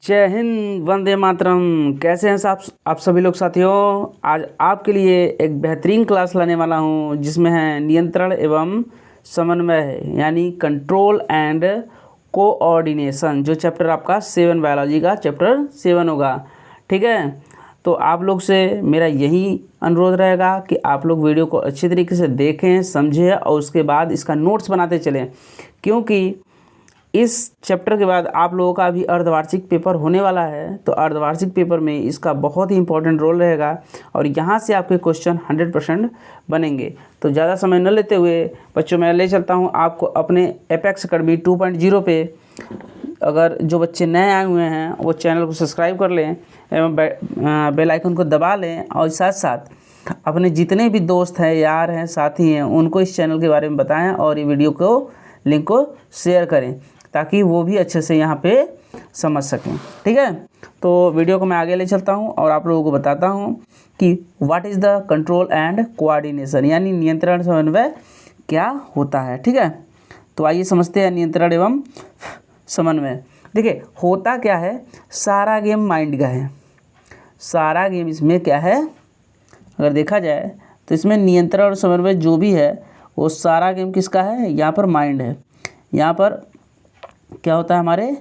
जय हिंद, वंदे मातरम। कैसे हैं आप सभी लोग साथियों। आज आपके लिए एक बेहतरीन क्लास लाने वाला हूं जिसमें है नियंत्रण एवं समन्वय यानी कंट्रोल एंड कोऑर्डिनेशन, जो चैप्टर आपका 7 बायोलॉजी का चैप्टर 7 होगा। ठीक है, तो आप लोग से मेरा यही अनुरोध रहेगा कि आप लोग वीडियो को अच्छी तरीके से देखें, समझें और उसके बाद इसका नोट्स बनाते चलें, क्योंकि इस चैप्टर के बाद आप लोगों का भी अर्धवार्षिक पेपर होने वाला है। तो अर्धवार्षिक पेपर में इसका बहुत ही इंपॉर्टेंट रोल रहेगा और यहाँ से आपके क्वेश्चन 100% बनेंगे। तो ज़्यादा समय न लेते हुए बच्चों, मैं ले चलता हूँ आपको अपने एपेक्स अकेडमी 2.0 पे। अगर जो बच्चे नए आए हुए हैं वो चैनल को सब्सक्राइब कर लें एवं बेल आइकन को दबा लें, और साथ साथ अपने जितने भी दोस्त हैं, यार हैं, साथी हैं, उनको इस चैनल के बारे में बताएं और ये वीडियो को लिंक को शेयर करें ताकि वो भी अच्छे से यहाँ पे समझ सकें। ठीक है, तो वीडियो को मैं आगे ले चलता हूँ और आप लोगों को बताता हूँ कि what is the control and coordination यानी नियंत्रण समन्वय क्या होता है। ठीक है, तो आइए समझते हैं नियंत्रण एवं समन्वय। देखिए, होता क्या है, सारा गेम माइंड का है। सारा गेम इसमें क्या है, अगर देखा जाए तो इसमें नियंत्रण और समन्वय जो भी है वो सारा गेम किसका है, यहाँ पर माइंड है। यहाँ पर क्या होता है, हमारे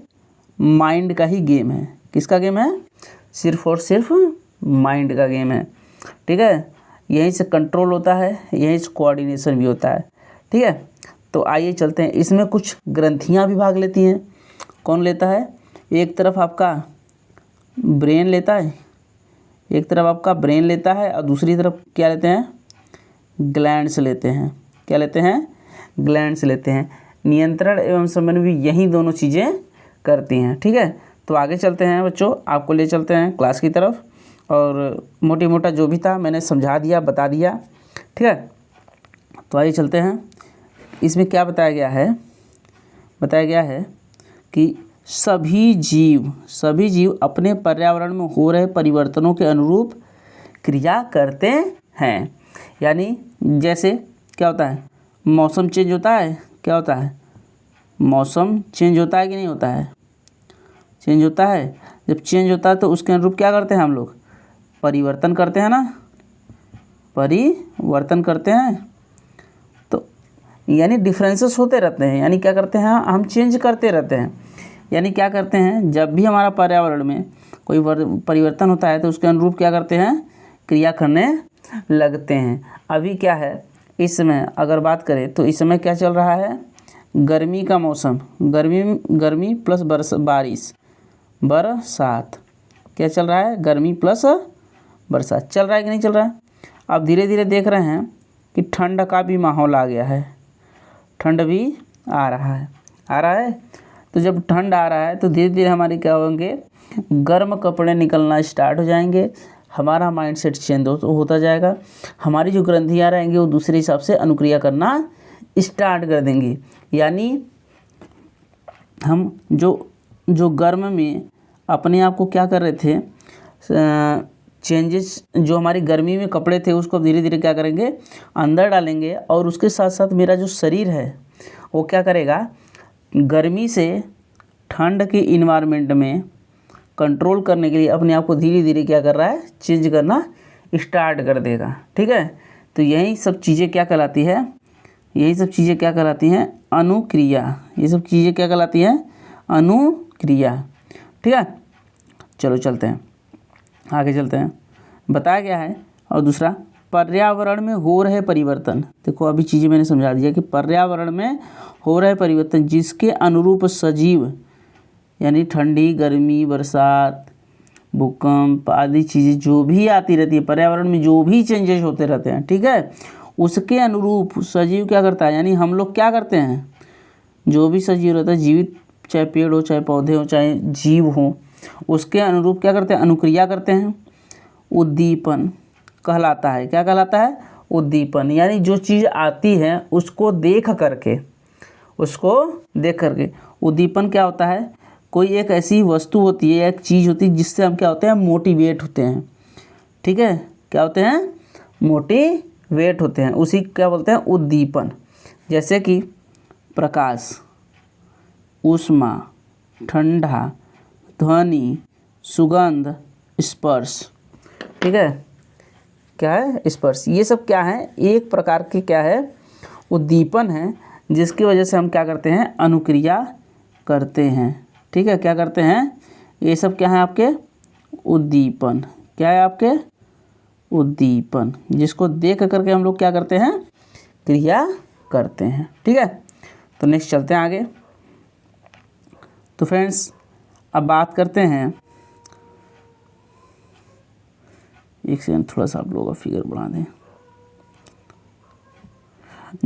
माइंड का ही गेम है। किसका गेम है, सिर्फ और सिर्फ माइंड का गेम है। ठीक है, यहीं से कंट्रोल होता है, यहीं से कोऑर्डिनेशन भी होता है। ठीक है, तो आइए चलते हैं। इसमें कुछ ग्रंथियाँ भी भाग लेती हैं। कौन लेता है, एक तरफ आपका ब्रेन लेता है, एक तरफ आपका ब्रेन लेता है और दूसरी तरफ क्या लेते हैं, ग्लैंड्स लेते हैं। क्या लेते हैं, ग्लैंड्स लेते हैं। नियंत्रण एवं समन्वय यही दोनों चीज़ें करती हैं। ठीक है, तो आगे चलते हैं बच्चों, आपको ले चलते हैं क्लास की तरफ और मोटी मोटा जो भी था मैंने समझा दिया, बता दिया। ठीक है, तो आइए चलते हैं। इसमें क्या बताया गया है कि सभी जीव अपने पर्यावरण में हो रहे परिवर्तनों के अनुरूप क्रिया करते हैं। यानी जैसे क्या होता है, मौसम चेंज होता है, क्या होता है, मौसम चेंज होता है कि नहीं होता है, चेंज होता है। जब चेंज होता है तो उसके अनुरूप क्या करते हैं हम लोग, परिवर्तन करते हैं ना, परिवर्तन करते हैं। तो यानी डिफरेंसेस होते रहते हैं, यानी क्या करते हैं, हम चेंज करते रहते हैं। यानी क्या करते हैं, जब भी हमारा पर्यावरण में कोई परिवर्तन होता है तो उसके अनुरूप क्या करते हैं, क्रिया करने लगते हैं। अभी क्या है, इस समय अगर बात करें तो इस समय क्या चल रहा है, गर्मी का मौसम, गर्मी प्लस बरसात। क्या चल रहा है, गर्मी प्लस बरसात चल रहा है कि नहीं चल रहा है। अब धीरे धीरे देख रहे हैं कि ठंड का भी माहौल आ गया है, ठंड भी आ रहा है। तो जब ठंड आ रहा है तो धीरे धीरे हमारे क्या होंगे, गर्म कपड़े निकलना स्टार्ट हो जाएंगे, हमारा माइंडसेट चेंज होता जाएगा, हमारी जो ग्रंथियाँ रहेंगी वो दूसरे हिसाब से अनुक्रिया करना स्टार्ट कर देंगी। यानी हम जो गर्म में अपने आप को क्या कर रहे थे, चेंजेस जो हमारी गर्मी में कपड़े थे उसको धीरे धीरे क्या करेंगे, अंदर डालेंगे। और उसके साथ साथ मेरा जो शरीर है वो क्या करेगा, गर्मी से ठंड के इन्वायरमेंट में कंट्रोल करने के लिए अपने आप को धीरे धीरे क्या कर रहा है, चेंज करना स्टार्ट कर देगा। ठीक है, तो यही सब चीज़ें क्या कहलाती हैं, अनुक्रिया। ये सब चीज़ें क्या कहलाती हैं, अनुक्रिया। ठीक है, चलो चलते हैं, आगे चलते हैं। बताया गया है। और दूसरा, पर्यावरण में हो रहे परिवर्तन। देखो अभी चीज़ें मैंने समझा दिया कि पर्यावरण में हो रहे परिवर्तन जिसके अनुरूप सजीव यानी ठंडी, गर्मी, बरसात, भूकंप आदि चीज़ें जो भी आती रहती है, पर्यावरण में जो भी चेंजेस होते रहते हैं, ठीक है, उसके अनुरूप सजीव क्या करता है, यानी हम लोग क्या करते हैं, जो भी सजीव रहता है, जीवित, चाहे पेड़ हो, चाहे पौधे हो, चाहे जीव हो, उसके अनुरूप क्या करते हैं, अनुक्रिया करते हैं। उद्दीपन कहलाता है। क्या कहलाता है, उद्दीपन। यानी जो चीज़ आती है उसको देख करके उद्दीपन क्या होता है, कोई एक ऐसी वस्तु होती है, एक चीज़ होती है जिससे हम क्या होते हैं, मोटिवेट होते हैं। ठीक है, क्या होते हैं, मोटिवेट होते हैं, उसी क्या बोलते हैं, उद्दीपन। जैसे कि प्रकाश, ऊष्मा, ठंडा, ध्वनि, सुगंध, स्पर्श। ठीक है, क्या है? स्पर्श। ये सब क्या है? एक प्रकार के क्या है? उद्दीपन है, जिसकी वजह से हम क्या करते हैं? अनुक्रिया करते हैं। ठीक है, क्या करते हैं? ये सब क्या है आपके? उद्दीपन। क्या है आपके? उद्दीपन, जिसको देख करके हम लोग क्या करते हैं? क्रिया करते हैं। ठीक है, तो नेक्स्ट चलते हैं आगे। तो फ्रेंड्स, अब बात करते हैं, एक सेकंड, थोड़ा सा आप लोगों का फिगर बढ़ा दें।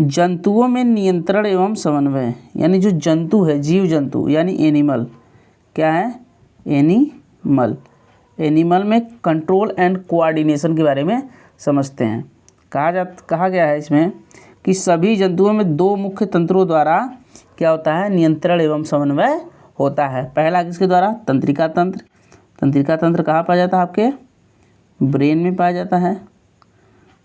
जंतुओं में नियंत्रण एवं समन्वय, यानी जो जंतु है, जीव जंतु यानी एनिमल, क्या है? एनिमल। एनिमल में कंट्रोल एंड कोऑर्डिनेशन के बारे में समझते हैं। कहा गया है इसमें कि सभी जंतुओं में दो मुख्य तंत्रों द्वारा क्या होता है? नियंत्रण एवं समन्वय होता है। पहला किसके द्वारा? तंत्रिका तंत्र। तंत्रिका तंत्र कहाँ पाया जाता है? आपके ब्रेन में पाया जाता है।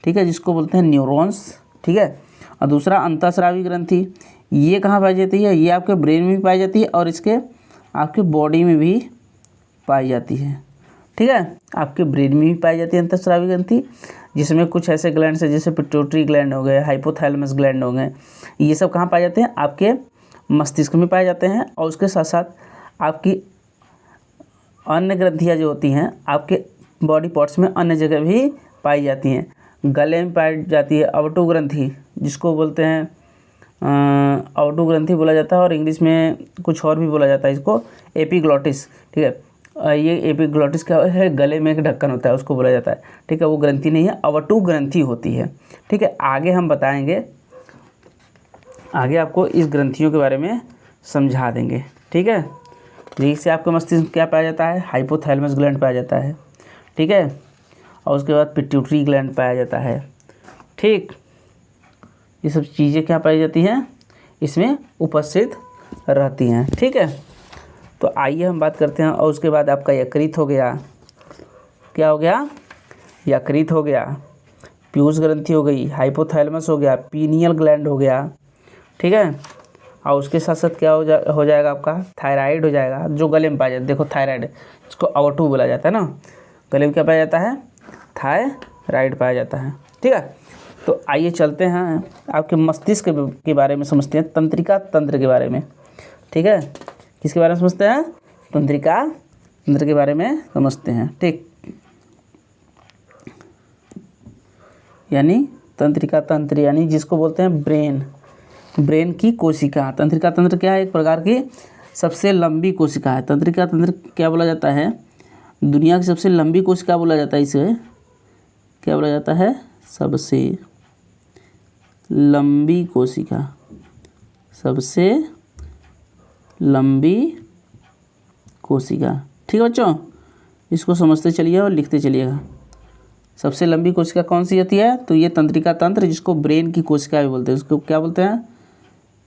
ठीक है, जिसको बोलते हैं न्यूरॉन्स। ठीक है, और दूसरा अंतःस्रावी ग्रंथि, ये कहाँ पाई जाती है? ये आपके ब्रेन में भी पाई जाती है और इसके आपके बॉडी में भी पाई जाती है। ठीक है, आपके ब्रेन में भी पाई जाती है अंतःस्रावी ग्रंथि, जिसमें कुछ ऐसे ग्लैंड है जैसे पिट्यूटरी ग्लैंड हो गए, हाइपोथैलेमस ग्लैंड हो गए, ये सब कहाँ पाए जाते हैं? आपके मस्तिष्क में पाए जाते हैं। और उसके साथ साथ आपकी अन्य ग्रंथियाँ जो होती हैं आपके बॉडी पार्ट्स में अन्य जगह भी पाई जाती हैं। गले में पाई जाती है अवटु ग्रंथि, जिसको बोलते हैं अवटु ग्रंथि बोला जाता है, और इंग्लिश में कुछ और भी बोला जाता है इसको, एपिग्लॉटिस। ठीक है, ये एपिग्लॉटिस क्या है? गले में एक ढक्कन होता है, उसको बोला जाता है। ठीक है, वो ग्रंथि नहीं है, अवटु ग्रंथि होती है। ठीक है, आगे हम बताएंगे, आगे आपको इस ग्रंथियों के बारे में समझा देंगे। ठीक है, जिससे आपके मस्तिष्क में क्या पाया जाता है? हाइपोथैलेमस ग्लैंड पाया जाता है। ठीक है, और उसके बाद पिट्यूटरी ग्लैंड पाया जाता है। ठीक, ये सब चीज़ें क्या पाई जाती हैं? इसमें उपस्थित रहती हैं। ठीक है, तो आइए हम बात करते हैं। और उसके बाद आपका यकृत हो गया, क्या हो गया? यकृत हो गया, पीयूष ग्रंथि हो गई, हाइपोथैलेमस हो गया, पीनियल ग्लैंड हो गया। ठीक है, और उसके साथ साथ क्या हो जाएगा आपका? थायराइड हो जाएगा, जो गले में पाया जाता है। देखो थायराइड, इसको अवटु बोला जाता है ना। गले में क्या पाया जाता है? थायराइड पाया जाता है। ठीक है, तो आइए चलते हैं आपके मस्तिष्क के बारे में समझते हैं, तंत्रिका तंत्र के बारे में। ठीक है, किसके बारे में समझते हैं? तंत्रिका तंत्र के बारे में समझते हैं। ठीक, यानी तंत्रिका तंत्र यानी जिसको बोलते हैं ब्रेन, ब्रेन की कोशिका। तंत्रिका तंत्र क्या है? एक प्रकार की सबसे लंबी कोशिका है। तंत्रिका तंत्र क्या बोला जाता है? दुनिया की सबसे लंबी कोशिका बोला जाता है। इसे क्या बोला जाता है? सबसे लंबी कोशिका, सबसे लंबी कोशिका। ठीक है बच्चों, इसको समझते चलिए और लिखते चलिएगा। सबसे लंबी कोशिका कौन सी होती है? तो ये तंत्रिका तंत्र, जिसको ब्रेन की कोशिका भी बोलते हैं। उसको क्या बोलते हैं?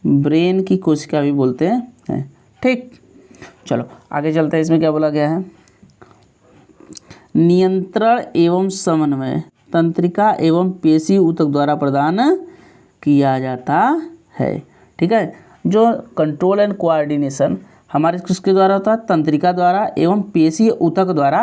ब्रेन की कोशिका भी बोलते हैं। ठीक, चलो आगे चलते हैं। इसमें क्या बोला गया है? नियंत्रण एवं समन्वय तंत्रिका एवं पेशी ऊतक द्वारा प्रदान किया जाता है। ठीक है, जो कंट्रोल एंड कोऑर्डिनेशन हमारे किसके द्वारा होता है? तंत्रिका द्वारा एवं पेशी ऊतक द्वारा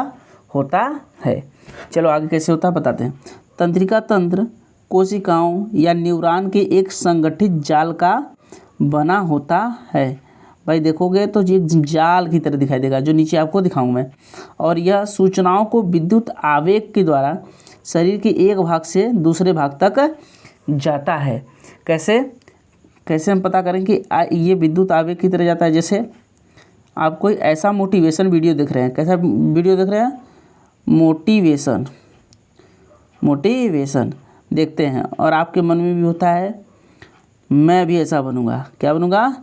होता है। चलो आगे कैसे होता है बताते हैं। तंत्रिका तंत्र कोशिकाओं या न्यूरॉन के एक संगठित जाल का बना होता है। भाई देखोगे तो ये जाल की तरह दिखाई देगा, जो नीचे आपको दिखाऊं मैं। और यह सूचनाओं को विद्युत आवेग के द्वारा शरीर के एक भाग से दूसरे भाग तक जाता है। कैसे कैसे हम पता करें कि ये विद्युत आवेग की तरह जाता है? जैसे आप कोई ऐसा मोटिवेशन वीडियो देख रहे हैं। कैसा वीडियो देख रहे हैं? मोटिवेशन देखते हैं, और आपके मन में भी होता है मैं भी ऐसा बनूंगा। क्या बनूंगा?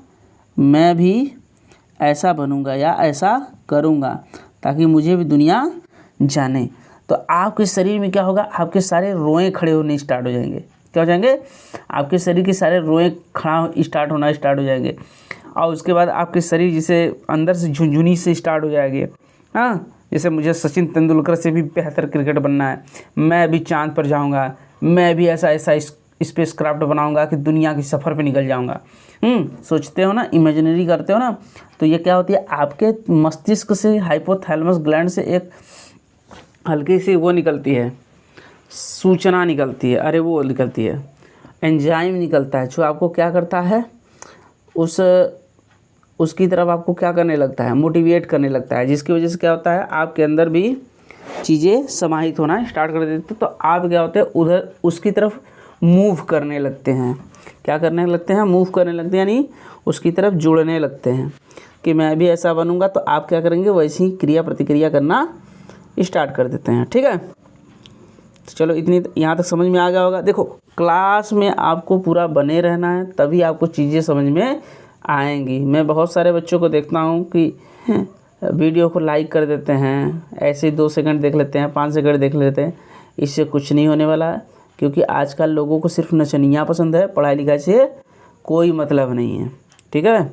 मैं भी ऐसा बनूंगा या ऐसा करूंगा ताकि मुझे भी दुनिया जाने। तो आपके शरीर में क्या होगा? आपके सारे रोए खड़े होने स्टार्ट हो जाएंगे। क्या हो जाएंगे? आपके शरीर के सारे रोए खड़ा स्टार्ट होना स्टार्ट हो जाएंगे। और उसके बाद आपके शरीर जैसे अंदर से झुनझुनी से स्टार्ट हो जाएगी। हाँ, जैसे मुझे सचिन तेंदुलकर से भी बेहतर क्रिकेट बनना है, मैं भी चांद पर जाऊंगा, मैं भी ऐसा ऐसा स्पेस क्राफ्ट बनाऊंगा कि दुनिया के सफ़र पे निकल जाऊंगा। सोचते हो ना, इमेजिनरी करते हो ना, तो ये क्या होती है, आपके मस्तिष्क से, हाइपोथैलेमस ग्लैंड से एक हल्की सी वो निकलती है, सूचना निकलती है, अरे वो निकलती है, एंजाइम निकलता है, जो आपको क्या करता है, उसकी तरफ आपको क्या करने लगता है, मोटिवेट करने लगता है, जिसकी वजह से क्या होता है, आपके अंदर भी चीज़ें समाहित होना स्टार्ट कर देते हैं। तो आप क्या होते हैं, उधर उसकी तरफ मूव करने लगते हैं। क्या करने लगते हैं, मूव करने लगते हैं, यानी उसकी तरफ जुड़ने लगते हैं कि मैं भी ऐसा बनूंगा। तो आप क्या करेंगे, वैसी क्रिया प्रतिक्रिया करना स्टार्ट कर देते हैं। ठीक है, तो चलो इतनी यहाँ तक समझ में आ गया होगा। देखो, क्लास में आपको पूरा बने रहना है, तभी आपको चीज़ें समझ में आएंगी। मैं बहुत सारे बच्चों को देखता हूँ कि वीडियो को लाइक कर देते हैं, ऐसे ही 2 सेकंड देख लेते हैं, 5 सेकंड देख लेते हैं, इससे कुछ नहीं होने वाला है। क्योंकि आजकल लोगों को सिर्फ नचनियाँ पसंद है, पढ़ाई लिखाई से कोई मतलब नहीं है। ठीक है,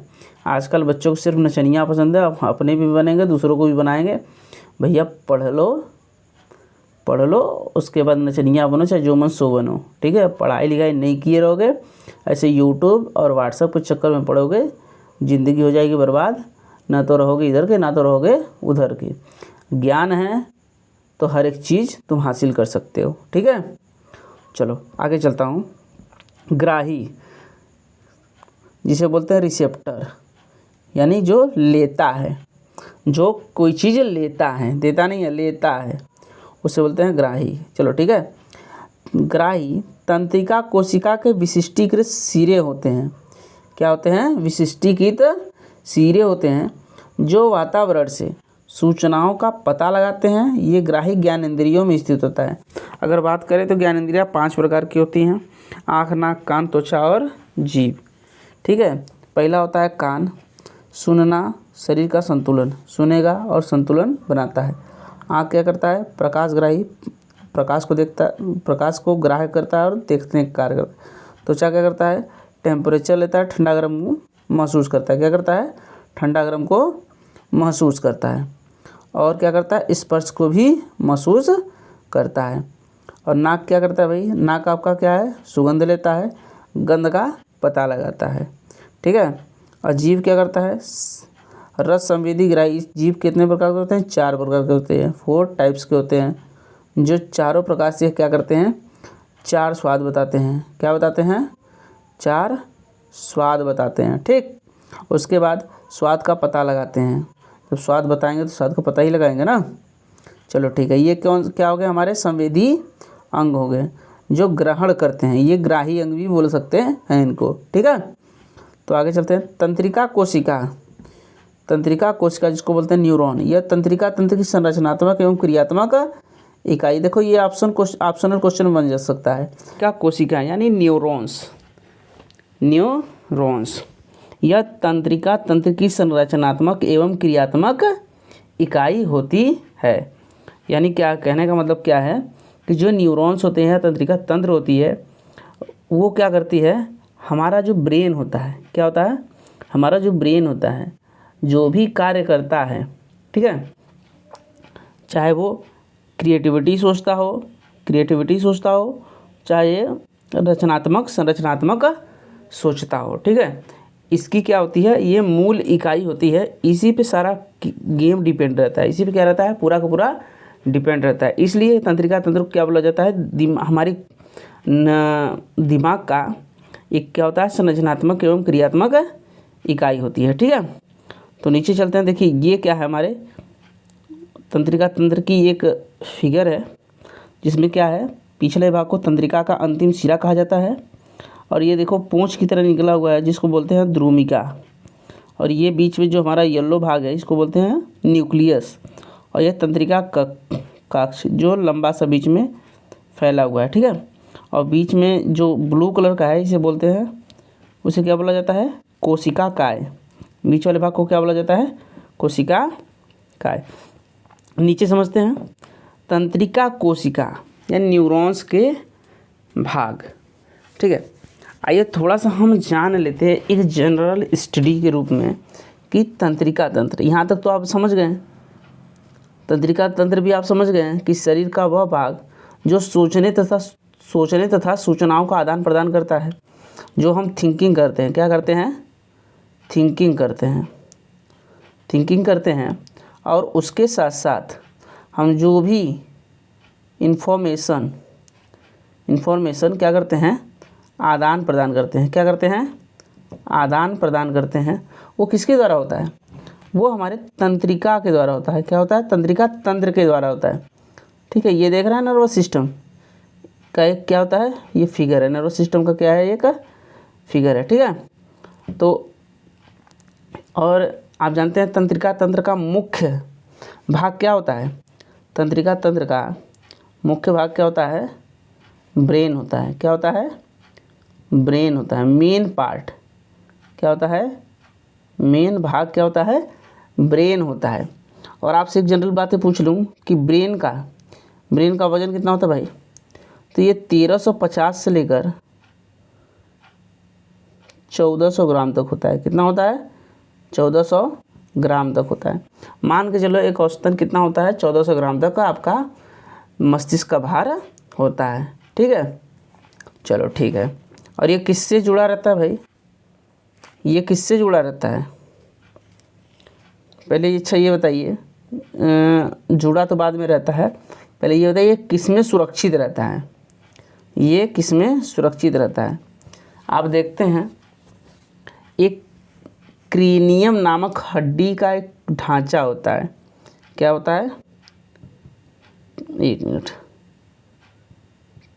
आजकल बच्चों को सिर्फ नचनियाँ पसंद है, अपने भी बनेंगे, दूसरों को भी बनाएंगे। भैया पढ़ लो, उसके बाद नचनिया बनो, चाहे जो मन सो बनो। ठीक है, पढ़ाई लिखाई नहीं किए रहोगे, ऐसे यूट्यूब और व्हाट्सएप के चक्कर में पढ़ोगे, ज़िंदगी हो जाएगी बर्बाद। ना तो रहोगे इधर के, ना तो रहोगे उधर के। ज्ञान है तो हर एक चीज़ तुम हासिल कर सकते हो। ठीक है, चलो आगे चलता हूँ। ग्राही, जिसे बोलते हैं रिसेप्टर, यानी जो लेता है, जो कोई चीज़ लेता है, देता नहीं है, लेता है, उसे बोलते हैं ग्राही। चलो ठीक है, ग्राही तंत्रिका कोशिका के विशिष्टीकृत सिरे होते हैं। क्या होते हैं, विशिष्टीकृत सिरे होते हैं, जो वातावरण से सूचनाओं का पता लगाते हैं। ये ग्राही ज्ञानेंद्रियों में स्थित होता है। अगर बात करें तो ज्ञानेंद्रियाँ 5 प्रकार की होती हैं, आँख, नाक, कान, त्वचा और जीभ। ठीक है, पहला होता है कान, सुनना, शरीर का संतुलन, सुनेगा और संतुलन बनाता है। आँख क्या करता है, प्रकाशग्राही, प्रकाश को देखता है, प्रकाश को ग्राह्य करता है और देखने का कार्य करता है। त्वचा क्या करता है, टेम्परेचर लेता है, ठंडा गर्म को महसूस करता है। क्या करता है, ठंडा गर्म को महसूस करता है। और क्या करता है, स्पर्श को भी महसूस करता है। और नाक क्या करता है भाई, नाक आपका क्या है, सुगंध लेता है, गंध का पता लगाता है। ठीक है, और जीभ क्या करता है, रस संवेदी ग्राही। जीभ कितने प्रकार के होते हैं, 4 प्रकार के होते हैं, 4 टाइप्स के होते हैं, जो चारों प्रकार से क्या करते हैं, 4 स्वाद बताते हैं। क्या बताते हैं, 4 स्वाद बताते हैं। ठीक, उसके बाद स्वाद का पता लगाते हैं। जब स्वाद बताएंगे तो स्वाद का पता ही लगाएंगे ना। चलो ठीक है, ये क्या हो गए, हमारे संवेदी अंग हो गए, जो ग्रहण करते हैं। ये ग्राही अंग भी बोल सकते हैं इनको। ठीक है, तो आगे चलते हैं। तंत्रिका कोशिका, तंत्रिका कोशिका जिसको बोलते हैं न्यूरॉन, यह तंत्रिका तंत्र की संरचनात्मक एवं क्रियात्मक इकाई। देखो ये ऑप्शनल क्वेश्चन बन जा सकता है। क्या कोशिका यानी न्यूरॉन्स, न्यूरॉन्स यह तंत्रिका तंत्र की संरचनात्मक एवं क्रियात्मक इकाई होती है। यानी क्या कहने का मतलब क्या है कि जो न्यूरॉन्स होते हैं, तंत्रिका तंत्र होती है, वो क्या करती है, हमारा जो ब्रेन होता है, क्या होता है, हमारा जो ब्रेन होता है, जो भी कार्य करता है, ठीक है, चाहे वो क्रिएटिविटी सोचता हो, चाहे संरचनात्मक सोचता हो। ठीक है, इसकी क्या होती है, ये मूल इकाई होती है। इसी पे सारा गेम डिपेंड रहता है, इसी पे क्या रहता है, पूरा का पूरा डिपेंड रहता है। इसलिए तंत्रिका तंत्र को क्या बोला जाता है, हमारी दिमाग का एक क्या होता है, संरचनात्मक एवं क्रियात्मक इकाई होती है। ठीक है, तो नीचे चलते हैं। देखिए ये क्या है, हमारे तंत्रिका तंत्र की एक फिगर है, जिसमें क्या है, पिछले भाग को तंत्रिका का अंतिम सिरा कहा जाता है। और ये देखो पूंछ की तरह निकला हुआ है, जिसको बोलते हैं द्रुमिका। और ये बीच में जो हमारा येलो भाग है, इसको बोलते हैं न्यूक्लियस। और यह तंत्रिका कक्ष जो लंबा सा बीच में फैला हुआ है। ठीक है, और बीच में जो ब्लू कलर का है, इसे बोलते हैं, उसे क्या बोला जाता है, कोशिका काय। बीच वाले भाग को क्या बोला जाता है, कोशिका काय। नीचे समझते हैं, तंत्रिका कोशिका या न्यूरॉन्स के भाग। ठीक है, आइए थोड़ा सा हम जान लेते हैं एक जनरल स्टडी के रूप में कि तंत्रिका तंत्र। यहाँ तक तो आप समझ गए, तंत्रिका तंत्र भी आप समझ गए कि शरीर का वह भाग जो सोचने तथा सोचने तथा सूचनाओं का आदान प्रदान करता है। जो हम थिंकिंग करते हैं, क्या करते हैं, थिंकिंग करते हैं और उसके साथ साथ हम जो भी इन्फॉर्मेशन क्या करते हैं, आदान प्रदान करते हैं। क्या करते हैं, आदान प्रदान करते हैं। वो किसके द्वारा होता है, वो हमारे तंत्रिका के द्वारा होता है। क्या होता है, तंत्रिका तंत्र के द्वारा होता है। ठीक है, ये देख रहा है नर्वस सिस्टम का एक क्या होता है, ये फिगर है, नर्वस सिस्टम का क्या है, एक फिगर है। ठीक है, तो और आप जानते हैं तंत्रिका तंत्र का मुख्य भाग क्या होता है, तंत्रिका तंत्र का मुख्य भाग क्या होता है, ब्रेन होता है। क्या होता है, ब्रेन होता है। मेन पार्ट क्या होता है, मेन भाग क्या होता है, ब्रेन होता है। और आपसे एक जनरल बातें पूछ लूँ कि ब्रेन का वजन कितना होता है भाई, तो ये 1350 से लेकर 1400 ग्राम तक होता है। कितना होता है, 1400 ग्राम तक होता है। मान के चलो एक औसतन कितना होता है, 1400 ग्राम तक का आपका मस्तिष्क का भार होता है। ठीक है, चलो ठीक है। और ये किससे जुड़ा रहता है भाई, ये किससे जुड़ा रहता है, पहले अच्छा ये बताइए, जुड़ा तो बाद में रहता है, पहले ये बताइए किस में सुरक्षित रहता है, ये किस में सुरक्षित रहता है। आप देखते हैं एक क्रेनियम नामक हड्डी का एक ढांचा होता है। क्या होता है, एक मिनट,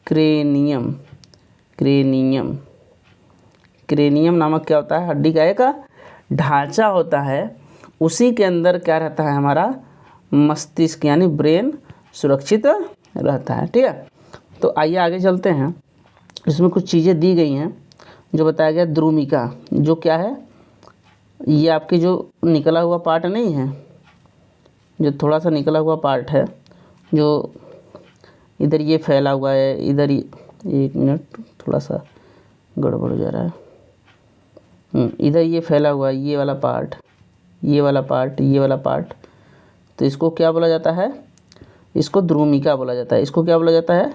क्रेनियम नामक क्या होता है, हड्डी का एक ढांचा होता है। उसी के अंदर क्या रहता है, हमारा मस्तिष्क यानी ब्रेन सुरक्षित रहता है। ठीक है, तो आइए आगे चलते हैं। इसमें कुछ चीज़ें दी गई हैं जो बताया गया। द्रुमिका जो क्या है, ये आपके जो निकला हुआ पार्ट नहीं है, जो थोड़ा सा निकला हुआ पार्ट है, जो इधर ये फैला हुआ है, इधर एक मिनट थोड़ा सा गड़बड़ हो जा रहा है, इधर ये फैला हुआ है, ये वाला पार्ट, ये वाला पार्ट, तो इसको क्या बोला जाता है, इसको द्रुमिका बोला जाता है। इसको क्या बोला जाता है,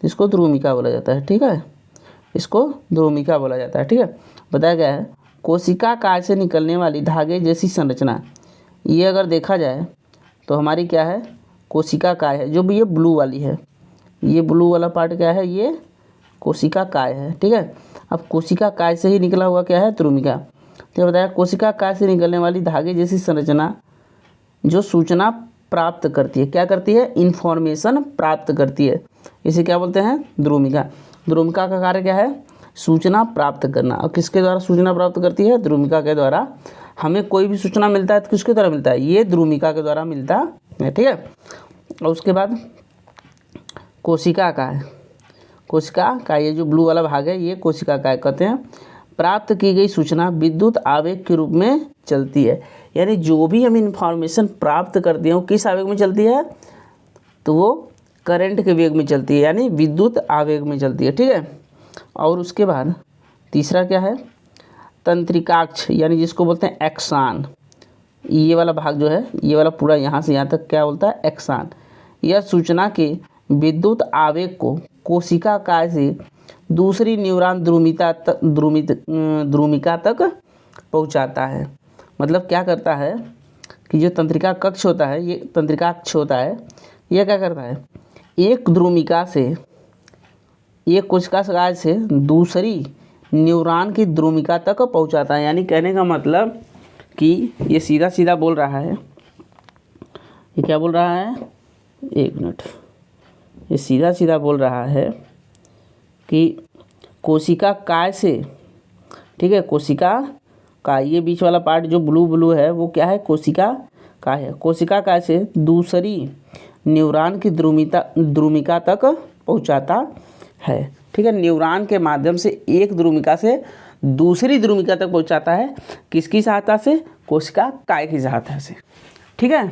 इसको द्रुमिका बोला जाता है। ठीक है, इसको द्रुमिका बोला जाता है। ठीक है, बताया गया है कोशिका काय से निकलने वाली धागे जैसी संरचना, ये अगर देखा जाए तो हमारी क्या है, कोशिका काय है। जो भी ये ब्लू वाली है, ये ब्लू वाला पार्ट क्या है, ये कोशिका काय है। ठीक है, अब कोशिका काय से ही निकला हुआ क्या है, द्रुमिका। तो बताया कोशिका काय से निकलने वाली धागे जैसी संरचना जो सूचना प्राप्त करती है, क्या करती है, इन्फॉर्मेशन प्राप्त करती है, इसे क्या बोलते हैं, द्रुमिका। द्रुमिका का कार्य क्या है, सूचना प्राप्त करना। और किसके द्वारा सूचना प्राप्त करती है, द्रुमिका के द्वारा। हमें कोई भी सूचना मिलता है तो किसके द्वारा मिलता है, ये द्रुमिका के द्वारा मिलता है। ठीक है, और उसके बाद कोशिका का ये जो ब्लू वाला भाग है, ये कोशिका का कहते हैं। प्राप्त की गई सूचना विद्युत आवेग के रूप में चलती है। यानी जो भी हम इंफॉर्मेशन प्राप्त करते हैं वो किस आवेग में चलती है, तो वो करंट के वेग में चलती है, यानी विद्युत आवेग में चलती है। ठीक है, और उसके बाद तीसरा क्या है, तंत्रिकाक्ष, यानी जिसको बोलते हैं एक्सान। ये वाला भाग जो है, ये वाला पूरा यहाँ से यहाँ तक क्या बोलता है, एक्सान। यह सूचना के विद्युत आवेग को कोशिका काय से दूसरी न्यूरॉन द्रुमिका तक पहुँचाता है। मतलब क्या करता है कि जो तंत्रिका कक्ष होता है, ये तंत्रिकाक्ष होता है, यह क्या करता है, एक द्रुमिका से, एक कोशिका काय से दूसरी न्यूरॉन की द्रुमिका तक पहुंचाता है। यानी कहने का मतलब कि ये सीधा सीधा बोल रहा है, ये क्या बोल रहा है, एक मिनट, ये सीधा सीधा बोल रहा है कि कोशिका काय से, ठीक है, कोशिका का ये बीच वाला पार्ट जो ब्लू है वो क्या है, कोशिका का है। कोशिका काय से दूसरी न्यूरॉन की द्रुमिका तक पहुंचाता है। ठीक है, न्यूरॉन के माध्यम से एक द्रुमिका से दूसरी द्रुमिका तक पहुंचाता है। किसकी सहायता से, कोशिका काय की सहायता से। ठीक है,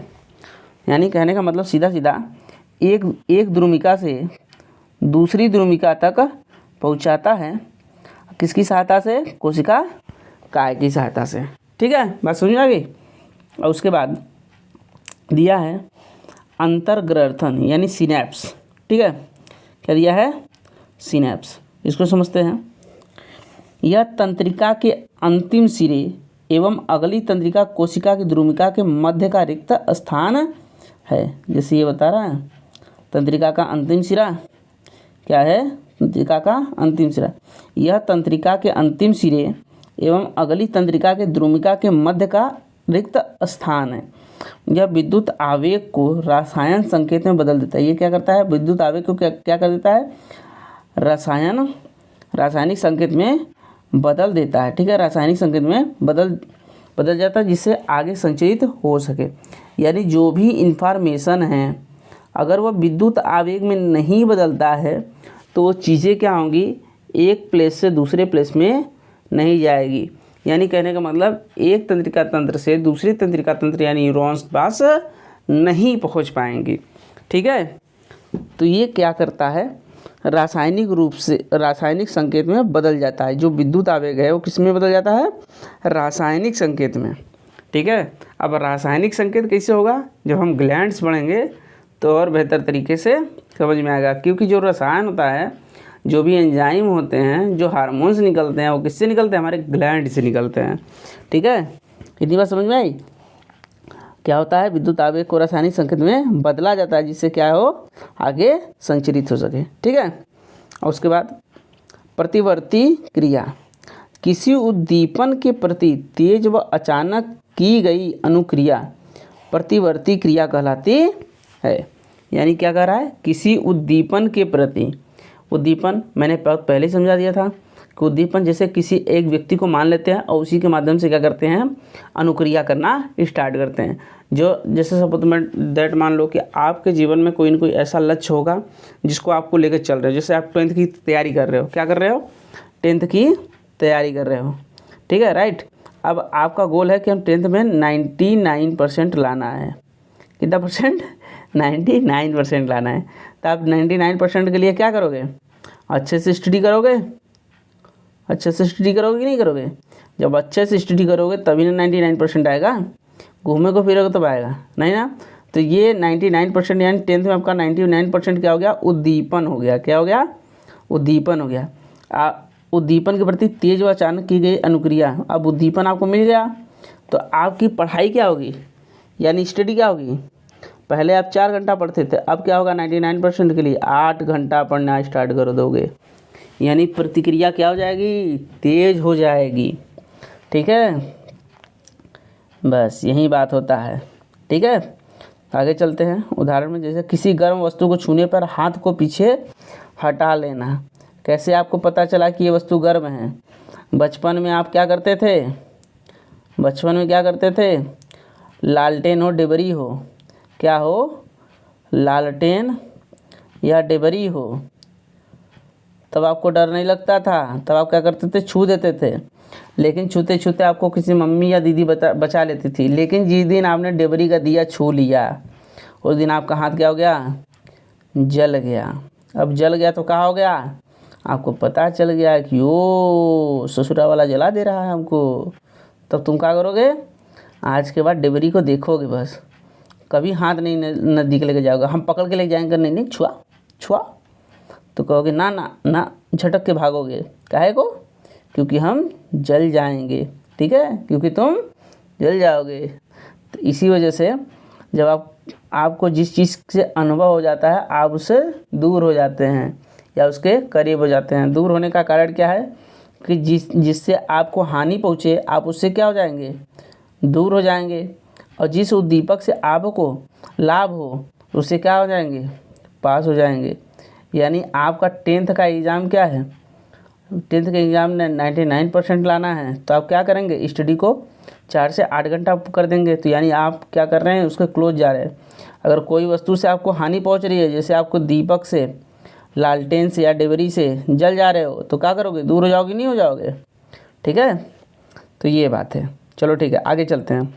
यानी कहने का मतलब सीधा सीधा एक द्रुमिका से दूसरी द्रुमिका तक पहुंचाता है, किसकी सहायता से, कोशिका काय की सहायता से। ठीक है, बात समझ आ गई। और उसके बाद दिया है अंतर्ग्रथन यानी सिनेप्स। ठीक है, क्या दिया है, सिनेप्स। इसको समझते हैं। यह तंत्रिका के अंतिम सिरे एवं अगली तंत्रिका कोशिका की द्रुमिका के मध्य का रिक्त स्थान है। जैसे ये बता रहा है, तंत्रिका का अंतिम सिरा क्या है? तंत्रिका का अंतिम सिरा। यह तंत्रिका के अंतिम सिरे एवं अगली तंत्रिका के द्रुमिका के मध्य का रिक्त स्थान है। यह विद्युत आवेग को रसायन संकेत में बदल देता है। ये क्या करता है? विद्युत आवेग को क्या कर देता है? रासायनिक संकेत में बदल देता है। ठीक है, रासायनिक संकेत में बदल जाता है, जिससे आगे संचरित हो सके। यानी जो भी इंफॉर्मेशन है, अगर वह विद्युत आवेग में नहीं बदलता है तो वो चीज़ें क्या होंगी? एक प्लेस से दूसरे प्लेस में नहीं जाएगी। यानी कहने का मतलब एक तंत्रिका तंत्र से दूसरी तंत्रिका तंत्र यानी न्यूरॉन्स पास नहीं पहुंच पाएंगी। ठीक है, तो ये क्या करता है? रासायनिक रूप से रासायनिक संकेत में बदल जाता है। जो विद्युत आवेग है वो किस में बदल जाता है? रासायनिक संकेत में। ठीक है, अब रासायनिक संकेत कैसे होगा? जब हम ग्लैंड्स पढ़ेंगे तो और बेहतर तरीके से समझ में आएगा। क्योंकि जो रसायन होता है, जो भी एंजाइम होते हैं, जो हार्मोन्स निकलते हैं, वो किससे निकलते हैं? हमारे ग्लैंड से निकलते हैं। ठीक है, इतनी बात समझ में आई? क्या होता है? विद्युत आवेग को रासायनिक संकेत में बदला जाता है, जिससे क्या हो? आगे संचरित हो सके। ठीक है, और उसके बाद प्रतिवर्ती क्रिया। किसी उद्दीपन के प्रति तेज व अचानक की गई अनुक्रिया प्रतिवर्ती क्रिया कहलाती है। यानी क्या कह रहा है? किसी उद्दीपन के प्रति, उद्दीपन मैंने पहले समझा दिया था कि उद्दीपन जैसे किसी एक व्यक्ति को मान लेते हैं और उसी के माध्यम से क्या करते हैं? अनुक्रिया करना स्टार्ट करते हैं। जो जैसे सपोज दैट मान लो कि आपके जीवन में कोई न कोई ऐसा लक्ष्य होगा जिसको आपको लेकर चल रहे हो। जैसे आप 10th की तैयारी कर रहे हो। क्या कर रहे हो? 10th की तैयारी कर रहे हो। ठीक है, राइट। अब आपका गोल है कि हम 10th में 99% लाना है। कितना परसेंट? 99% लाना है। तो आप 99% के लिए क्या करोगे? अच्छे से स्टडी करोगे। अच्छे से स्टडी करोगे कि नहीं करोगे? जब अच्छे से स्टडी करोगे तभी ना 99% आएगा। घूमे को फिरोगे तब आएगा नहीं ना। तो ये 99% यानी 10th में आपका 99% क्या हो गया? उद्दीपन हो गया। क्या हो गया? उद्दीपन हो गया। उद्दीपन के प्रति तेज व अचानक की गई अनुक्रिया। अब उद्दीपन आपको मिल गया तो आपकी पढ़ाई क्या होगी? यानी स्टडी क्या होगी? पहले आप 4 घंटा पढ़ते थे, अब क्या होगा? 99% के लिए 8 घंटा पढ़ना स्टार्ट कर दोगे। यानी प्रतिक्रिया क्या हो जाएगी? तेज हो जाएगी। ठीक है, बस यही बात होता है। ठीक है, आगे चलते हैं। उदाहरण में जैसे किसी गर्म वस्तु को छूने पर हाथ को पीछे हटा लेना। कैसे आपको पता चला कि ये वस्तु गर्म है? बचपन में आप क्या करते थे? बचपन में क्या करते थे? लालटेन हो डिबरी हो, क्या हो? लालटेन या डिबरी हो, तब आपको डर नहीं लगता था। तब आप क्या करते थे? छू देते थे। लेकिन छूते छूते आपको किसी मम्मी या दीदी बचा लेती थी। लेकिन जिस दिन आपने डिबरी का दिया छू लिया, उस दिन आपका हाथ क्या हो गया? जल गया। अब जल गया तो क्या हो गया? आपको पता चल गया कि ओ ससुरा वाला जला दे रहा है हमको। तब तुम क्या करोगे? आज के बाद डिबरी को देखोगे बस, कभी हाथ नहीं नज़दीक लेके जाओगे। हम पकड़ के लेके जाएंगे, नहीं छुआ छुआ, तो कहोगे ना ना ना, झटक के भागोगे। काहे को? क्योंकि हम जल जाएंगे। ठीक है, क्योंकि तुम जल जाओगे। तो इसी वजह से जब आपको जिस चीज़ से अनुभव हो जाता है, आप उससे दूर हो जाते हैं या उसके करीब हो जाते हैं। दूर होने का कारण क्या है? कि जिससे आपको हानि पहुँचे, आप उससे क्या हो जाएंगे? दूर हो जाएंगे। और जिस उद्दीपक से आपको लाभ हो, उससे क्या हो जाएंगे? पास हो जाएंगे। यानी आपका 10th का एग्ज़ाम क्या है? 10th के एग्ज़ाम में 99% लाना है, तो आप क्या करेंगे? स्टडी को 4 से 8 घंटा कर देंगे। तो यानी आप क्या कर रहे हैं? उसके क्लोज जा रहे हैं। अगर कोई वस्तु से आपको हानि पहुंच रही है, जैसे आपको दीपक से, लालटेन से या डिबरी से जल जा रहे हो, तो क्या करोगे? दूर हो जाओगे, नहीं हो जाओगे? ठीक है, तो ये बात है। चलो ठीक है, आगे चलते हैं।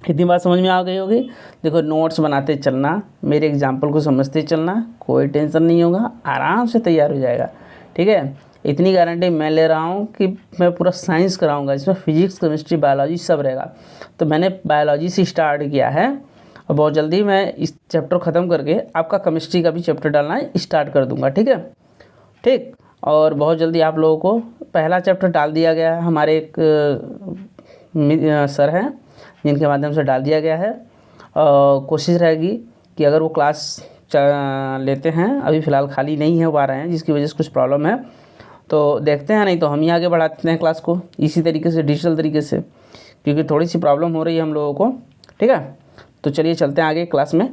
इतनी बात समझ में आ गई होगी। देखो, नोट्स बनाते चलना, मेरे एग्जाम्पल को समझते चलना, कोई टेंशन नहीं होगा, आराम से तैयार हो जाएगा। ठीक है, इतनी गारंटी मैं ले रहा हूँ कि मैं पूरा साइंस कराऊंगा, इसमें फिजिक्स केमिस्ट्री बायोलॉजी सब रहेगा। तो मैंने बायोलॉजी से स्टार्ट किया है और बहुत जल्दी मैं इस चैप्टर ख़त्म करके आपका केमिस्ट्री का भी चैप्टर डालना स्टार्ट कर दूंगा। ठीक है, ठीक। और बहुत जल्दी आप लोगों को पहला चैप्टर डाल दिया गया है, हमारे एक सर हैं जिनके माध्यम से डाल दिया गया है। कोशिश रहेगी कि अगर वो क्लास लेते हैं, अभी फ़िलहाल खाली नहीं हो पा रहे हैं जिसकी वजह से कुछ प्रॉब्लम है, तो देखते हैं, नहीं तो हम ही आगे बढ़ाते हैं क्लास को इसी तरीके से, डिजिटल तरीके से, क्योंकि थोड़ी सी प्रॉब्लम हो रही है हम लोगों को। ठीक है, तो चलिए चलते हैं आगे क्लास में।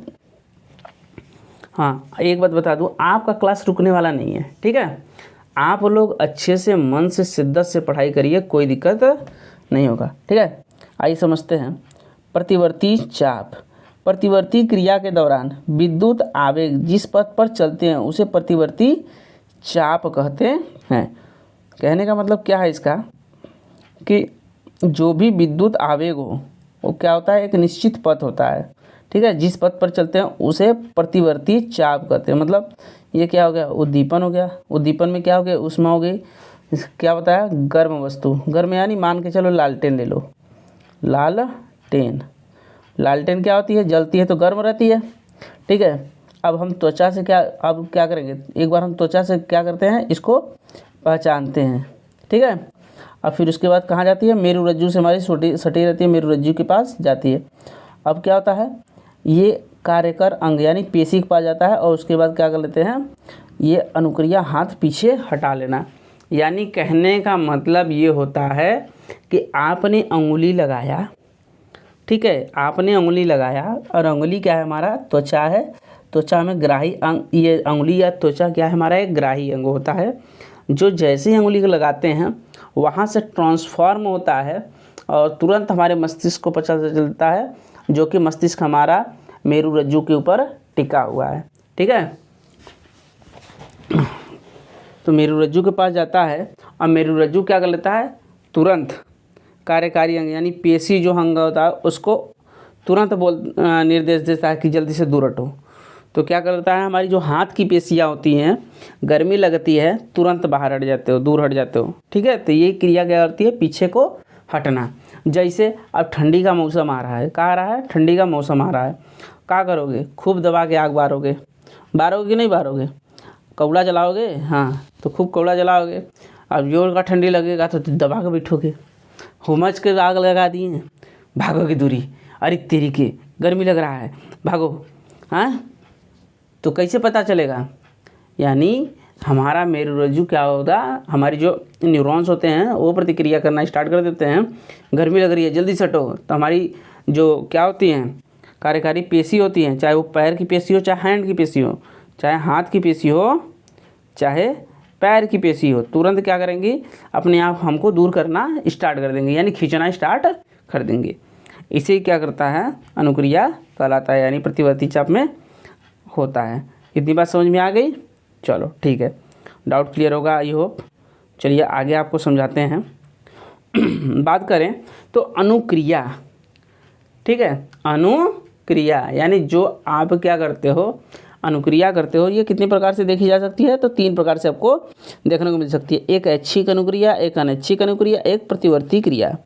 हाँ, एक बात बता दूँ, आपका क्लास रुकने वाला नहीं है। ठीक है, आप लोग अच्छे से मन से शिद्दत से पढ़ाई करिए, कोई दिक्कत नहीं होगा। ठीक है, आइए समझते हैं। प्रतिवर्ती चाप। प्रतिवर्ती क्रिया के दौरान विद्युत आवेग जिस पथ पर चलते हैं उसे प्रतिवर्ती चाप कहते हैं। कहने का मतलब क्या है इसका, कि जो भी विद्युत आवेग हो वो क्या होता है, एक निश्चित पथ होता है। ठीक है, जिस पथ पर चलते हैं उसे प्रतिवर्ती चाप कहते हैं। मतलब ये क्या हो गया, उद्दीपन हो गया। उद्दीपन में क्या हो गया, ऊष्मा हो गई। क्या बताया, गर्म वस्तु। गर्म यानी मान के चलो लालटेन ले लो, लालटेन। लालटेन क्या होती है, जलती है तो गर्म रहती है। ठीक है, अब हम त्वचा से क्या करेंगे, एक बार हम त्वचा से क्या करते हैं, इसको पहचानते हैं। ठीक है, अब फिर उसके बाद कहाँ जाती है, मेरुरज्जु से हमारी सटी रहती है, मेरुरज्जु के पास जाती है। अब क्या होता है, ये कार्यकर अंग यानी पेशी के पास जाता है, और उसके बाद क्या कर लेते हैं, ये अनुक्रिया हाथ पीछे हटा लेना। यानी कहने का मतलब ये होता है कि आपने अंगुली लगाया, ठीक है, आपने अंगुली लगाया, और अंगुली क्या है, हमारा त्वचा है। त्वचा में ग्राही अंग, ये अंगुली या त्वचा क्या है, हमारा एक ग्राही अंग होता है, जो जैसे ही अंगुली को लगाते हैं वहाँ से ट्रांसफॉर्म होता है और तुरंत हमारे मस्तिष्क को पता चलता है, जो कि मस्तिष्क हमारा मेरुरज्जु के ऊपर टिका हुआ है। ठीक है, तो मेरुरज्जु के पास जाता है, और मेरुरज्जु क्या कर लेता है, तुरंत कार्यकारी अंग यानी पेशी जो अंग होता है उसको तुरंत निर्देश देता है कि जल्दी से दूर हटो। तो क्या करता है, हमारी जो हाथ की पेशियाँ होती हैं, गर्मी लगती है तुरंत बाहर हट जाते हो, दूर हट जाते हो। ठीक है, तो ये क्रिया क्या करती है, पीछे को हटना। जैसे अब ठंडी का मौसम आ रहा है, क्या आ रहा है, ठंडी का मौसम आ रहा है, क्या करोगे, खूब दबा के आग बारोगे कि नहीं बारोगे, कौड़ा जलाओगे, हाँ तो खूब कौड़ा जलाओगे। अब जोर का ठंडी लगेगा तो दबा के बैठोगे, हुमच के आग लगा दिए, भागोगे दूरी, अरे तेरी के गर्मी लग रहा है, भागो। हाँ, तो कैसे पता चलेगा, यानी हमारा मेरुरज्जु क्या होगा, हमारी जो न्यूरॉन्स होते हैं वो प्रतिक्रिया करना स्टार्ट कर देते हैं, गर्मी लग रही है जल्दी से हटो। तो हमारी जो क्या होती हैं, कार्यकारी पेशी होती हैं, चाहे वो पैर की पेशी हो, चाहे हैंड की पेशी हो, चाहे हाथ की पेशी हो, चाहे पैर की पेशी हो, तुरंत क्या करेंगी, अपने आप हमको दूर करना स्टार्ट कर देंगे, यानी खींचना स्टार्ट कर देंगे। इसे क्या करता है, अनुक्रिया कहलाता है, यानी प्रतिवर्ती चाप में होता है। इतनी बात समझ में आ गई, चलो ठीक है, डाउट क्लियर होगा आई होप। चलिए आगे आपको समझाते हैं। बात करें तो अनुक्रिया, ठीक है, अनुक्रिया यानी जो आप क्या करते हो, अनुक्रिया करते हो, ये कितने प्रकार से देखी जा सकती है, तो 3 प्रकार से आपको देखने को मिल सकती है। एक ऐच्छिक अनुक्रिया, एक अनैच्छिक अनुक्रिया, एक प्रतिवर्ती क्रिया।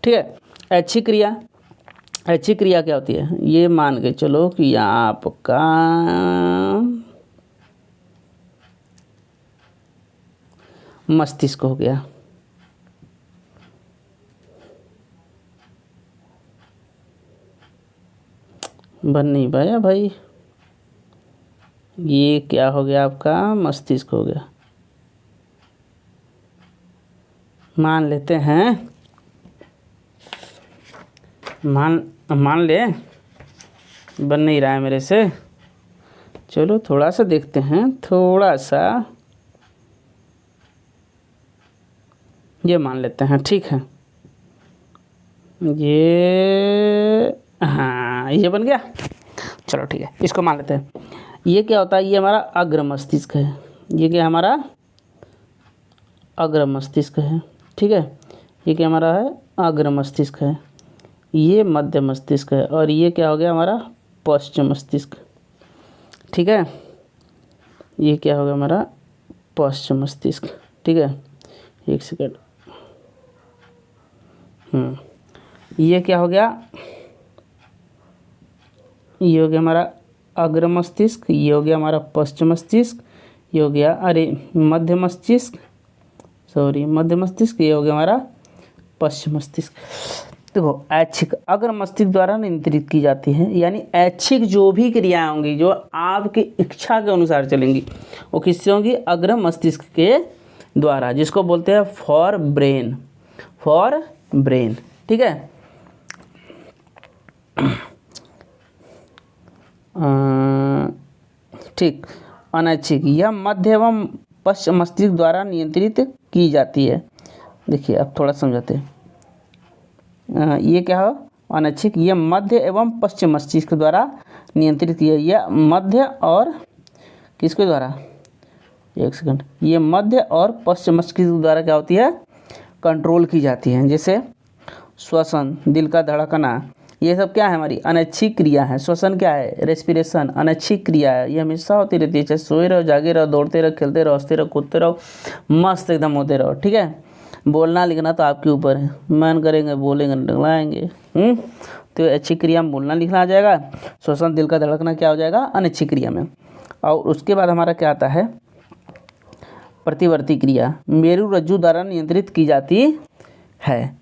ठीक है, ऐच्छिक क्रिया, ऐच्छिक क्रिया क्या होती है, ये मान के चलो कि आपका मस्तिष्क हो गया, बन नहीं पाया भाई, ये क्या हो गया, आपका मस्तिष्क हो गया। मान लेते हैं, मान ले, बन नहीं रहा है मेरे से, चलो थोड़ा सा देखते हैं, थोड़ा सा ये मान लेते हैं। ठीक है, ये, हाँ ये बन गया, चलो ठीक है, इसको मान लेते हैं। ये क्या होता है, ये हमारा अग्र मस्तिष्क है, ये क्या हमारा अग्र मस्तिष्क है। ठीक है, ये क्या हमारा है, अग्र मस्तिष्क है, ये मध्य मस्तिष्क है, और ये क्या हो गया हमारा पश्च मस्तिष्क। ठीक है, ये क्या हो गया हमारा पश्च मस्तिष्क। ठीक है, एक सेकंड, ये क्या हो गया, ये हो गया हमारा अग्र मस्तिष्क, ये हो गया हमारा पश्च मस्तिष्क, ये हो गया, अरे मध्य मस्तिष्क, सॉरी मध्य मस्तिष्क, ये हो गया हमारा पश्च मस्तिष्क। देखो ऐच्छिक अग्र मस्तिष्क द्वारा नियंत्रित की जाती है, यानी ऐच्छिक जो भी क्रियाएं होंगी जो आपकी इच्छा के अनुसार चलेंगी वो किससे होंगी, अग्र मस्तिष्क के द्वारा, जिसको बोलते हैं फॉर ब्रेन, फॉर ब्रेन। ठीक है, ठीक। अनैच्छिक यह मध्य एवं पश्च मस्तिष्क द्वारा नियंत्रित की जाती है। देखिए अब थोड़ा समझाते हैं, ये क्या हो, अनैच्छिक ये मध्य एवं पश्चिम मस्तिष्क द्वारा नियंत्रित किया, यह मध्य और किसके द्वारा, एक सेकंड, ये मध्य और पश्चिम मस्तिष्क द्वारा क्या होती है, कंट्रोल की जाती है। जैसे श्वसन, दिल का धड़कना, ये सब क्या है, हमारी अनैच्छिक क्रिया है। श्वसन क्या है, रेस्पिरेशन, अनैच्छिक क्रिया है, ये हमेशा होती रहती है, चाहे सोए रहो, जागे रहो, दौड़ते रहो, खेलते रहो, हंसते रहो, कूदते रहो, मस्त एकदम होते रहो। ठीक है, बोलना लिखना तो आपके ऊपर है, मन करेंगे बोलेंगे डगलाएंगे। तो ऐच्छिक क्रिया में बोलना लिखना आ जाएगा, श्वसन दिल का धड़कना क्या हो जाएगा, अनैच्छिक क्रिया में। और उसके बाद हमारा क्या आता है, प्रतिवर्ती क्रिया, मेरु रज्जु द्वारा नियंत्रित की जाती है।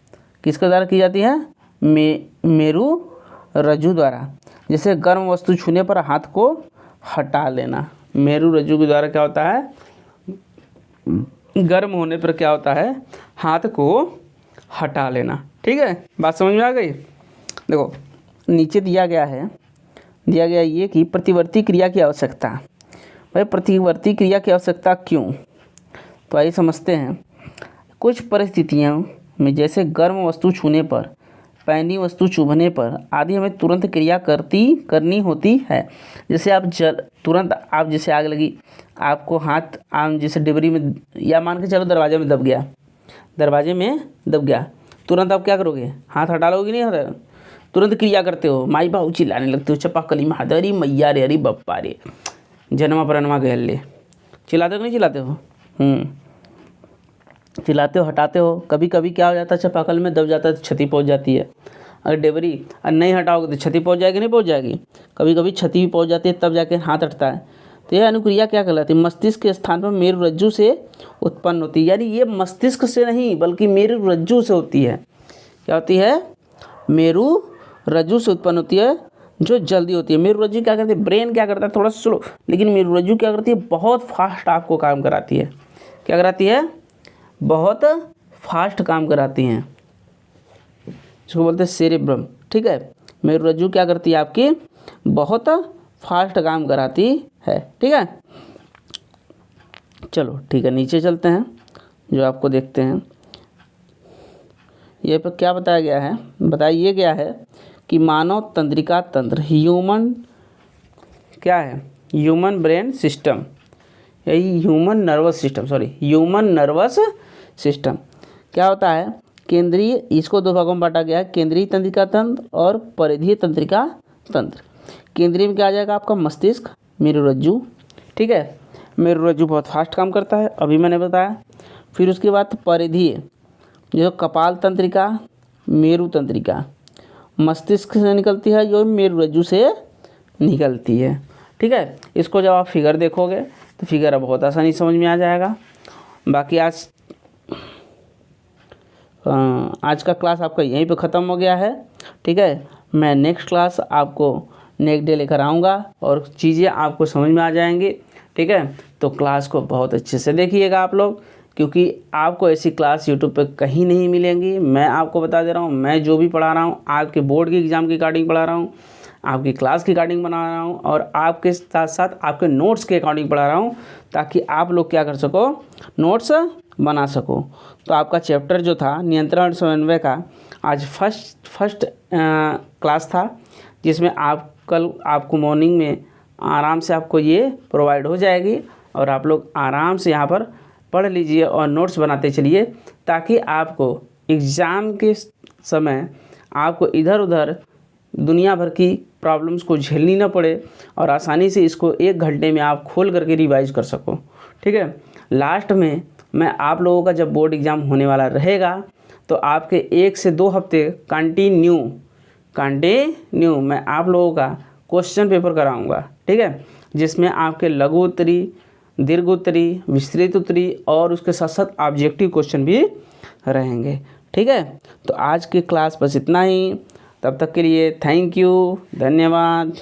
किसके द्वारा की जाती है, मेरु रज्जु द्वारा। जैसे गर्म वस्तु छूने पर हाथ को हटा लेना, मेरु रज्जु के द्वारा क्या होता है, गर्म होने पर क्या होता है, हाथ को हटा लेना। ठीक है, बात समझ में आ गई। देखो नीचे दिया गया ये कि प्रतिवर्ती क्रिया की आवश्यकता। भाई प्रतिवर्ती क्रिया की आवश्यकता क्यों, तो आइए समझते हैं। कुछ परिस्थितियों में जैसे गर्म वस्तु छूने पर, पैनी वस्तु चुभने पर आदि हमें तुरंत क्रिया करनी होती है। जैसे आप तुरंत आप जैसे आग लगी, आपको हाथ आम जैसे डिबरी में, या मान के चलो दरवाजे में दब गया, तुरंत आप क्या करोगे, हाथ हटा लोगे, नहीं हटा, तुरंत क्रिया करते हो, माई बाबू चिल्लाने लगते हो, चपा कली महादरी मैया रे, अरे बप्पा रे, जन्मा परनमा गहल ले, चिल्लाते हो नहीं चिल्लाते हो, चिल्लाते हो, हटाते हो। कभी कभी क्या हो जाता है, चापाकल में दब जाता है तो क्षति पहुंच जाती है। अगर डेबरी नहीं हटाओगे तो क्षति पहुंच जाएगी, नहीं पहुंच जाएगी, कभी कभी क्षति भी पहुंच जाती है, तब जाके हाथ हटता है। तो यह अनुक्रिया क्या कहलाती है, मस्तिष्क के स्थान पर मेरु रज्जु से उत्पन्न होती है। यानी ये मस्तिष्क से नहीं बल्कि मेरु रज्जु से होती है। क्या होती है, मेरु रज्जु से उत्पन्न होती है, जो जल्दी होती है। मेरु रज्जु क्या करती है, ब्रेन क्या करता है थोड़ा स्लो, लेकिन मेरु रज्जु क्या करती है, बहुत फास्ट आपको काम कराती है। क्या कराती है, बहुत फास्ट काम कराती हैं, इसको बोलते हैं सेरेब्रम। ठीक है, मेरु रज्जु क्या करती है, आपकी बहुत फास्ट काम कराती है। ठीक है, चलो ठीक है, नीचे चलते हैं, जो आपको देखते हैं ये पर क्या बताया गया है, बताइए गया है कि मानव तंत्रिका तंत्र, ह्यूमन क्या है, ह्यूमन ब्रेन सिस्टम, यही ह्यूमन नर्वस सिस्टम क्या होता है, केंद्रीय, इसको दो भागों में बांटा गया है, केंद्रीय तंत्रिका तंत्र और परिधीय तंत्रिका तंत्र। केंद्रीय में क्या आ जाएगा, आपका मस्तिष्क, मेरु रज्जु। ठीक है, मेरु रज्जु बहुत फास्ट काम करता है, अभी मैंने बताया। फिर उसके बाद परिधीय, जो कपाल तंत्रिका, मेरु तंत्रिका, मस्तिष्क से निकलती है, जो मेरु रज्जु से निकलती है। ठीक है, इसको जब आप फिगर देखोगे तो फिगर अब बहुत आसानी समझ में आ जाएगा। बाकी आज का क्लास आपका यहीं पे ख़त्म हो गया है। ठीक है, मैं नेक्स्ट क्लास आपको नेक्स्ट डे लेकर आऊँगा और चीज़ें आपको समझ में आ जाएंगी। ठीक है, तो क्लास को बहुत अच्छे से देखिएगा आप लोग, क्योंकि आपको ऐसी क्लास यूट्यूब पे कहीं नहीं मिलेंगी। मैं आपको बता दे रहा हूँ, मैं जो भी पढ़ा रहा हूँ आपके बोर्ड की एग्ज़ाम की अकॉर्डिंग पढ़ा रहा हूँ, आपकी क्लास की अकॉर्डिंग बना रहा हूँ, और आपके साथ साथ आपके नोट्स के अकॉर्डिंग पढ़ा रहा हूँ, ताकि आप लोग क्या कर सको, नोट्स बना सको। तो आपका चैप्टर जो था नियंत्रण और समन्वय का, आज फर्स्ट क्लास था, जिसमें आप कल आपको मॉर्निंग में आराम से आपको ये प्रोवाइड हो जाएगी, और आप लोग आराम से यहाँ पर पढ़ लीजिए और नोट्स बनाते चलिए, ताकि आपको एग्ज़ाम के समय आपको इधर उधर दुनिया भर की प्रॉब्लम्स को झेलनी ना पड़े, और आसानी से इसको 1 घंटे में आप खोल करके रिवाइज कर सको। ठीक है, लास्ट में मैं आप लोगों का जब बोर्ड एग्ज़ाम होने वाला रहेगा तो आपके 1 से 2 हफ्ते कंटिन्यू मैं आप लोगों का क्वेश्चन पेपर कराऊंगा। ठीक है, जिसमें आपके लघु उत्तरी, दीर्घ उत्तरी, विस्तृत उत्तरी और उसके साथ साथ ऑब्जेक्टिव क्वेश्चन भी रहेंगे। ठीक है, तो आज की क्लास बस इतना ही। तब तक के लिए थैंक यू, धन्यवाद।